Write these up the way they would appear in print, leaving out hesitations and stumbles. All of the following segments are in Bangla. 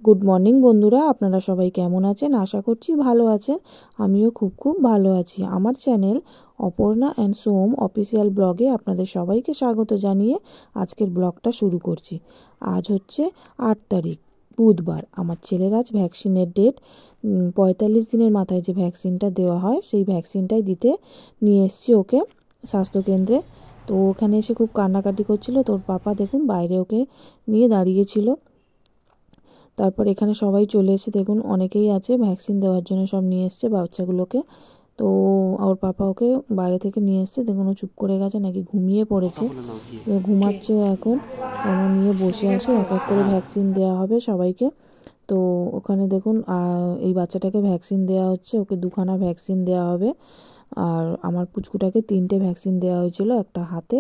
গুড মর্নিং বন্ধুরা, আপনারা সবাই কেমন আছেন? আশা করছি ভালো আছেন। আমিও খুব ভালো আছি। আমার channel Aparna and Som official ব্লগে আপনাদের সবাইকে স্বাগত জানিয়ে আজকের ব্লগটা শুরু করছি। আজ হচ্ছে 8 তারিখ, বুধবার। আমার ছেলের আজ ভ্যাকসিনের ডেট। 45 দিনের মাথায় যে ভ্যাকসিনটা দেওয়া হয় সেই ভ্যাকসিনটাই দিতে নিয়ে এসেছি ওকে স্বাস্থ্যকেন্দ্রে। তো ওখানে এসে খুব কান্নাকাটি করছিল। তোর পাপা দেখুন বাইরে ওকে নিয়ে দাঁড়িয়েছিল। তারপর এখানে সবাই চলে এসে দেখুন অনেকেই আছে ভ্যাকসিন দেওয়ার জন্য, সব নিয়ে এসছে বাচ্চাগুলোকে। তো ওর পাপা ওকে বাইরে থেকে নিয়ে এসছে। দেখুন ও চুপ করে গেছে, নাকি ঘুমিয়ে পড়েছে, ঘুমাচ্ছেও এখন। ওরা নিয়ে বসে আছে, এক এক করে ভ্যাকসিন দেওয়া হবে সবাইকে। তো ওখানে দেখুন এই বাচ্চাটাকে ভ্যাকসিন দেওয়া হচ্ছে, ওকে 2খানা ভ্যাকসিন দেওয়া হবে। আর আমার পুচকুটাকে 3টে ভ্যাকসিন দেওয়া হয়েছিল, একটা হাতে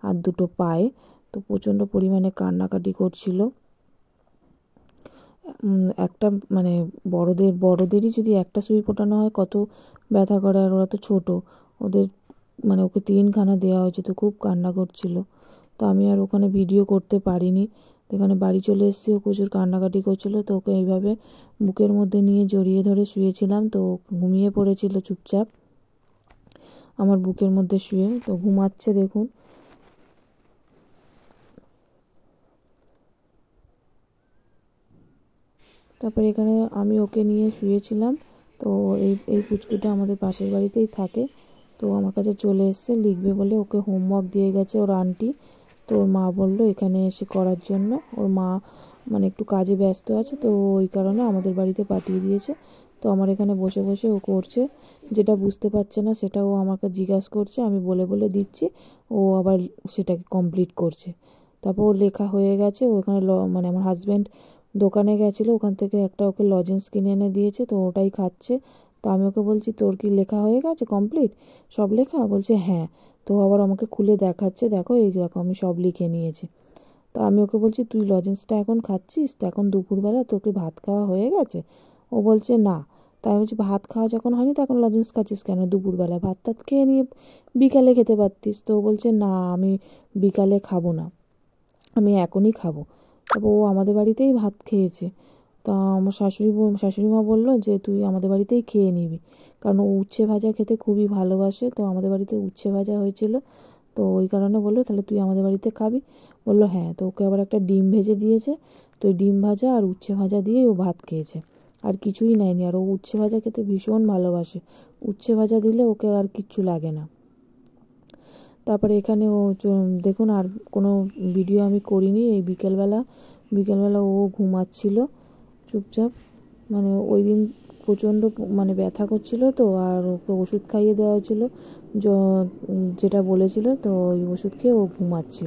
আর 2টো পায়ে। তো প্রচণ্ড পরিমাণে কান্নাকাটি করছিল। একটা মানে বড়দেরই যদি একটা সুই ফোটানো হয় কত ব্যথা করে, আর ওরা তো ছোটো, ওদের মানে ওকে 3খানা দেওয়া হয়েছে। তো খুব কান্না করছিল। তো আমি আর ওখানে ভিডিও করতে পারিনি। তো এখানে বাড়ি চলে এসেছি, ও প্রচুর কান্নাকাটি করছিল। তো ওকে এইভাবে বুকের মধ্যে নিয়ে জড়িয়ে ধরে শুয়েছিলাম। তো ঘুমিয়ে পড়েছিল চুপচাপ আমার বুকের মধ্যে শুয়ে। তো ঘুমাচ্ছে দেখুন। তারপর এখানে আমি ওকে নিয়ে শুয়েছিলাম। তো এই পুচকুটা আমাদের পাশের বাড়িতেই থাকে। তো আমার কাছে চলে এসেছে লিখবে বলে, ওকে হোমওয়ার্ক দিয়ে গেছে ওর আন্টি। তো ওর মা বললো এখানে এসে করার জন্য। ওর মা মানে একটু কাজে ব্যস্ত আছে, তো ওই কারণে আমাদের বাড়িতে পাঠিয়ে দিয়েছে। তো আমার এখানে বসে বসে ও করছে, যেটা বুঝতে পারছে না সেটা ও আমাকে জিজ্ঞাসা করছে, আমি বলে বলে দিচ্ছি, ও আবার সেটাকে কমপ্লিট করছে। তারপর ওর লেখা হয়ে গেছে। ও ওখানে মানে আমার হাজব্যান্ড দোকানে গেছিলো, ওখান থেকে একটা ওকে লজেন্স কিনে এনে দিয়েছে, তো ওটাই খাচ্ছে। তো আমি ওকে বলছি তোর কি লেখা হয়ে গেছে কমপ্লিট সব লেখা? বলছে হ্যাঁ। তো আবার আমাকে খুলে দেখাচ্ছে, দেখো এই দেখো আমি সব লিখে নিয়েছি। তো আমি ওকে বলছি তুই লজেন্সটা এখন খাচ্ছিস, তো এখন দুপুরবেলা তোর কি ভাত খাওয়া হয়ে গেছে? ও বলছে না। তাই আমি বলছি ভাত খাওয়া যখন হয়নি তখন লজেন্স খাচ্ছিস কেন? দুপুরবেলা ভাত টাত খেয়ে নিয়ে বিকালে খেতে পারতিস। তো ও বলছে না আমি বিকালে খাবো না, আমি এখনই খাবো। তারপর ও আমাদের বাড়িতেই ভাত খেয়েছে। তা আমার শাশুড়ি মা বললো যে তুই আমাদের বাড়িতেই খেয়ে নিবি, কারণ ও উচ্ছে ভাজা খেতে খুবই ভালোবাসে। তো আমাদের বাড়িতে উচ্ছে ভাজা হয়েছিল, তো ওই কারণে বললো তাহলে তুই আমাদের বাড়িতে খাবি। বললো হ্যাঁ। তো ওকে আবার একটা ডিম ভেজে দিয়েছে। তো ওই ডিম ভাজা আর উচ্ছে ভাজা দিয়েই ও ভাত খেয়েছে, আর কিছুই নেয়নি। আর ও উচ্ছে ভাজা খেতে ভীষণ ভালোবাসে, উচ্ছে ভাজা দিলে ওকে আর কিচ্ছু লাগে না। তারপরে এখানে ও দেখুন আর কোনো ভিডিও আমি করিনি। এই বিকেলবেলা ও ঘুমাচ্ছিল চুপচাপ। মানে ওই দিন প্রচণ্ড মানে ব্যথা করছিল, তো আর ওকে ওষুধ খাইয়ে দেওয়া হয়েছিল যেটা বলেছিল। তো ওই ওষুধ খেয়ে ও ঘুমাচ্ছিল।